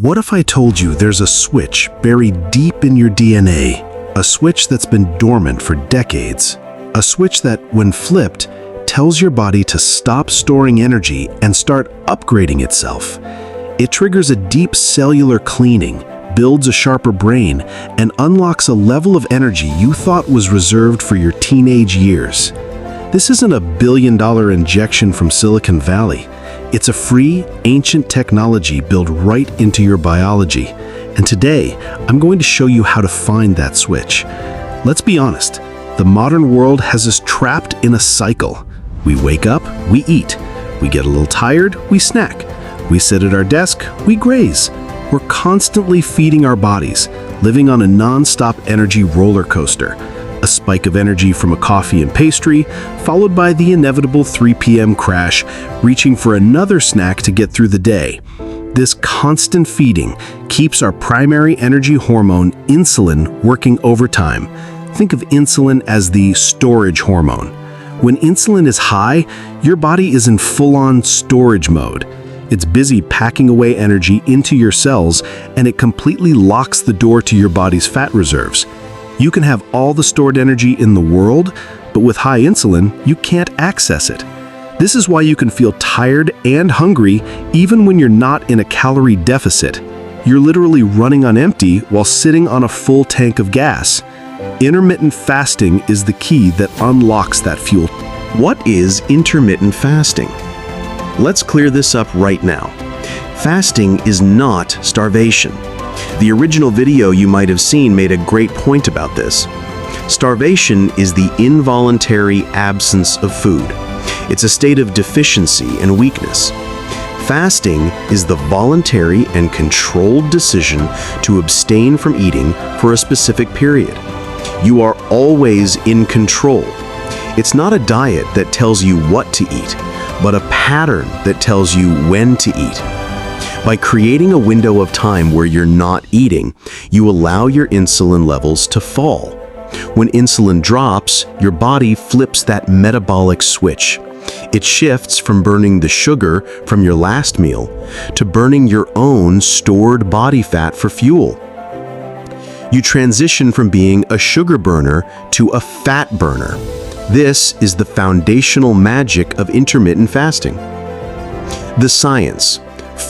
What if I told you there's a switch buried deep in your DNA, a switch that's been dormant for decades, a switch that, when flipped, tells your body to stop storing energy and start upgrading itself? It triggers a deep cellular cleaning, builds a sharper brain, and unlocks a level of energy you thought was reserved for your teenage years. This isn't a billion-dollar injection from Silicon Valley. It's a free, ancient technology built right into your biology. And today, I'm going to show you how to find that switch. Let's be honest, the modern world has us trapped in a cycle. We wake up, we eat. We get a little tired, we snack. We sit at our desk, we graze. We're constantly feeding our bodies, living on a non-stop energy roller coaster. A spike of energy from a coffee and pastry, followed by the inevitable 3 p.m. crash, reaching for another snack to get through the day. This constant feeding keeps our primary energy hormone, insulin, working overtime. Think of insulin as the storage hormone. When insulin is high, your body is in full-on storage mode. It's busy packing away energy into your cells, and it completely locks the door to your body's fat reserves. You can have all the stored energy in the world, but with high insulin, you can't access it. This is why you can feel tired and hungry even when you're not in a calorie deficit. You're literally running on empty while sitting on a full tank of gas. Intermittent fasting is the key that unlocks that fuel. What is intermittent fasting? Let's clear this up right now. Fasting is not starvation. The original video you might have seen made a great point about this. Starvation is the involuntary absence of food. It's a state of deficiency and weakness. Fasting is the voluntary and controlled decision to abstain from eating for a specific period. You are always in control. It's not a diet that tells you what to eat, but a pattern that tells you when to eat. By creating a window of time where you're not eating, you allow your insulin levels to fall. When insulin drops, your body flips that metabolic switch. It shifts from burning the sugar from your last meal to burning your own stored body fat for fuel. You transition from being a sugar burner to a fat burner. This is the foundational magic of intermittent fasting. The science.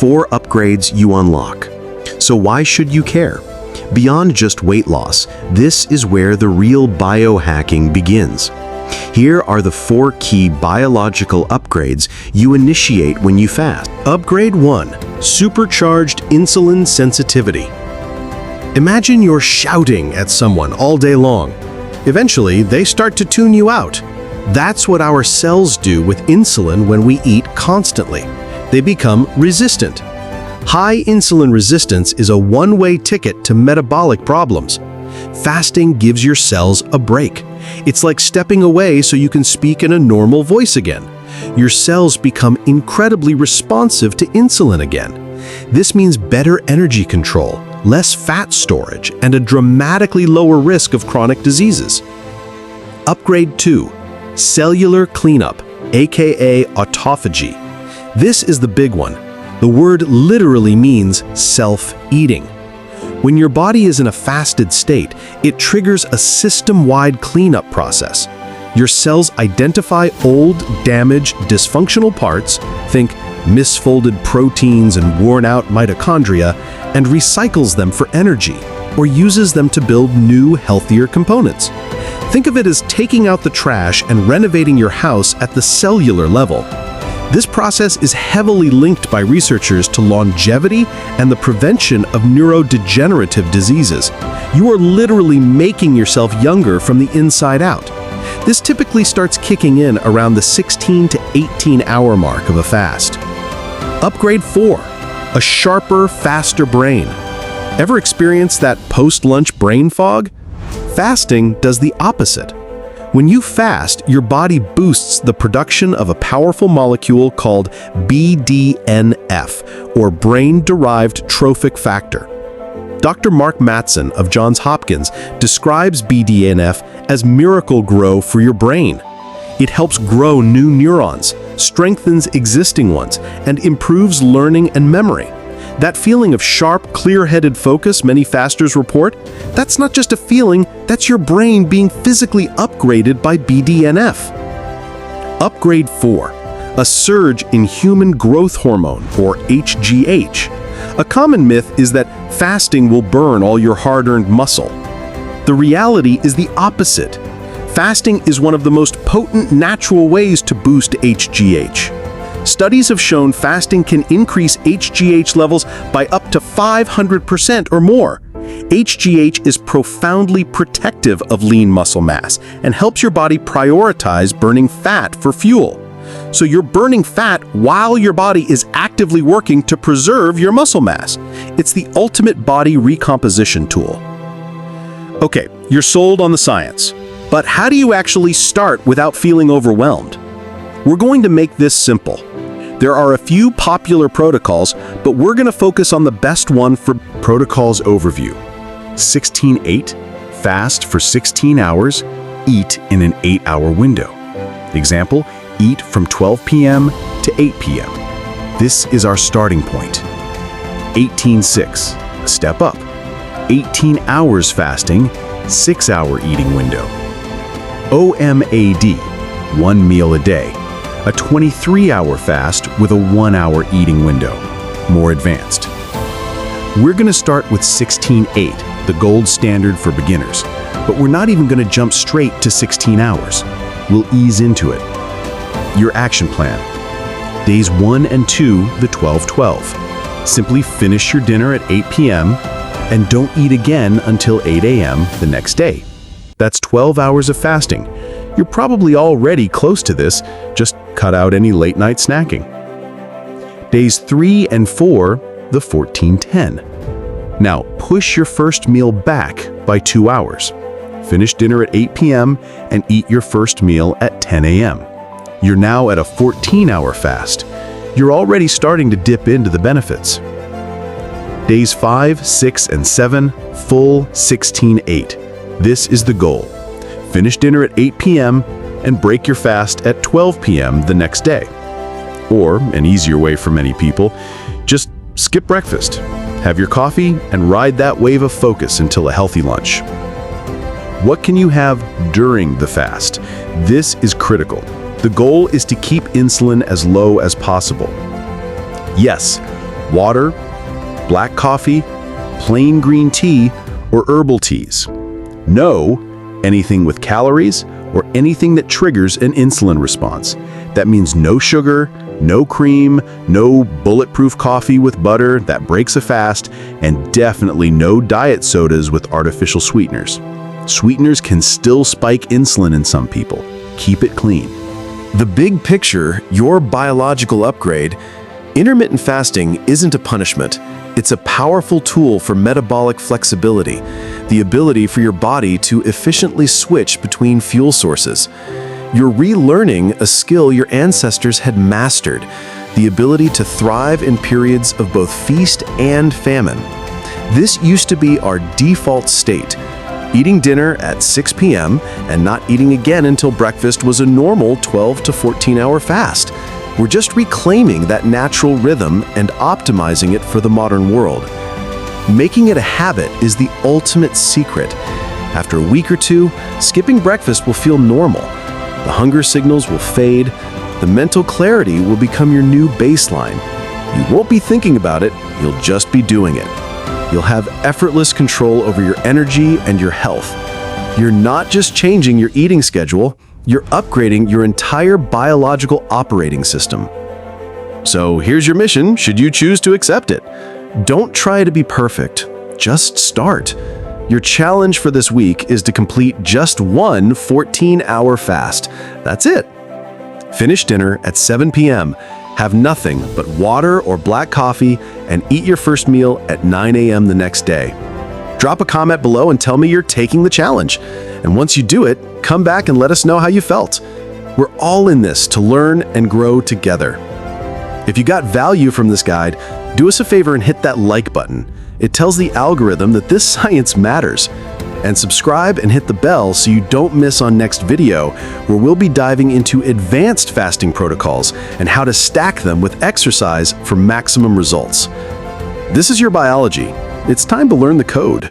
4 upgrades you unlock. So why should you care? Beyond just weight loss, this is where the real biohacking begins. Here are the 4 key biological upgrades you initiate when you fast. Upgrade 1. Supercharged insulin sensitivity. Imagine you're shouting at someone all day long. Eventually, they start to tune you out. That's what our cells do with insulin when we eat constantly. They become resistant. High insulin resistance is a one-way ticket to metabolic problems. Fasting gives your cells a break. It's like stepping away so you can speak in a normal voice again. Your cells become incredibly responsive to insulin again. This means better energy control, less fat storage, and a dramatically lower risk of chronic diseases. Upgrade 2. Cellular cleanup, aka autophagy. This is the big one. The word literally means self-eating. When your body is in a fasted state, it triggers a system-wide cleanup process. Your cells identify old, damaged, dysfunctional parts, think misfolded proteins and worn-out mitochondria, and recycles them for energy, or uses them to build new, healthier components. Think of it as taking out the trash and renovating your house at the cellular level. This process is heavily linked by researchers to longevity and the prevention of neurodegenerative diseases. You are literally making yourself younger from the inside out. This typically starts kicking in around the 16 to 18-hour mark of a fast. Upgrade 4. A sharper, faster brain. Ever experienced that post-lunch brain fog? Fasting does the opposite. When you fast, your body boosts the production of a powerful molecule called BDNF, or brain-derived trophic factor. Dr. Mark Mattson of Johns Hopkins describes BDNF as miracle grow for your brain. It helps grow new neurons, strengthens existing ones, and improves learning and memory. That feeling of sharp, clear-headed focus many fasters report, that's not just a feeling, that's your brain being physically upgraded by BDNF. Upgrade 4. A surge in human growth hormone, or HGH. A common myth is that fasting will burn all your hard-earned muscle. The reality is the opposite. Fasting is one of the most potent natural ways to boost HGH. Studies have shown fasting can increase HGH levels by up to 500% or more. HGH is profoundly protective of lean muscle mass and helps your body prioritize burning fat for fuel. So you're burning fat while your body is actively working to preserve your muscle mass. It's the ultimate body recomposition tool. Okay, you're sold on the science. But how do you actually start without feeling overwhelmed? We're going to make this simple. There are a few popular protocols, but we're going to focus on the best one for Protocols Overview. 16-8, fast for 16 hours, eat in an 8-hour window. Example, eat from 12 p.m. to 8 p.m. This is our starting point. 18-6, a step up. 18 hours fasting, 6-hour eating window. OMAD, 1 meal a day. A 23-hour fast with a 1-hour eating window. More advanced. We're going to start with 16-8, the gold standard for beginners. But we're not even going to jump straight to 16 hours. We'll ease into it. Your action plan. Days 1 and 2, the 12-12. Simply finish your dinner at 8 p.m. and don't eat again until 8 a.m. the next day. That's 12 hours of fasting. You're probably already close to this, just cut out any late-night snacking. Days 3 and 4, the 14-10. Now, push your first meal back by 2 hours. Finish dinner at 8 p.m. and eat your first meal at 10 a.m. You're now at a 14-hour fast. You're already starting to dip into the benefits. Days 5, 6, and 7, full 16-8. This is the goal. Finish dinner at 8 p.m. and break your fast at 12 p.m. the next day. Or, an easier way for many people, just skip breakfast. Have your coffee and ride that wave of focus until a healthy lunch. What can you have during the fast? This is critical. The goal is to keep insulin as low as possible. Yes, water, black coffee, plain green tea, or herbal teas. No, anything with calories or anything that triggers an insulin response. That means no sugar, no cream, no bulletproof coffee with butter that breaks a fast, and definitely no diet sodas with artificial sweeteners. Sweeteners can still spike insulin in some people. Keep it clean. The big picture, your biological upgrade, intermittent fasting isn't a punishment. It's a powerful tool for metabolic flexibility, the ability for your body to efficiently switch between fuel sources. You're relearning a skill your ancestors had mastered, the ability to thrive in periods of both feast and famine. This used to be our default state. Eating dinner at 6 p.m. and not eating again until breakfast was a normal 12 to 14-hour fast. We're just reclaiming that natural rhythm and optimizing it for the modern world. Making it a habit is the ultimate secret. After a week or two, skipping breakfast will feel normal. The hunger signals will fade. The mental clarity will become your new baseline. You won't be thinking about it, you'll just be doing it. You'll have effortless control over your energy and your health. You're not just changing your eating schedule, you're upgrading your entire biological operating system. So here's your mission, should you choose to accept it. Don't try to be perfect, just start. Your challenge for this week is to complete just one 14-hour fast. That's it. Finish dinner at 7 p.m., have nothing but water or black coffee, and eat your first meal at 9 a.m. the next day. Drop a comment below and tell me you're taking the challenge. And once you do it, come back and let us know how you felt. We're all in this to learn and grow together. If you got value from this guide, do us a favor and hit that like button. It tells the algorithm that this science matters. And subscribe and hit the bell so you don't miss on next video, where we'll be diving into advanced fasting protocols and how to stack them with exercise for maximum results. This is your biology. It's time to learn the code.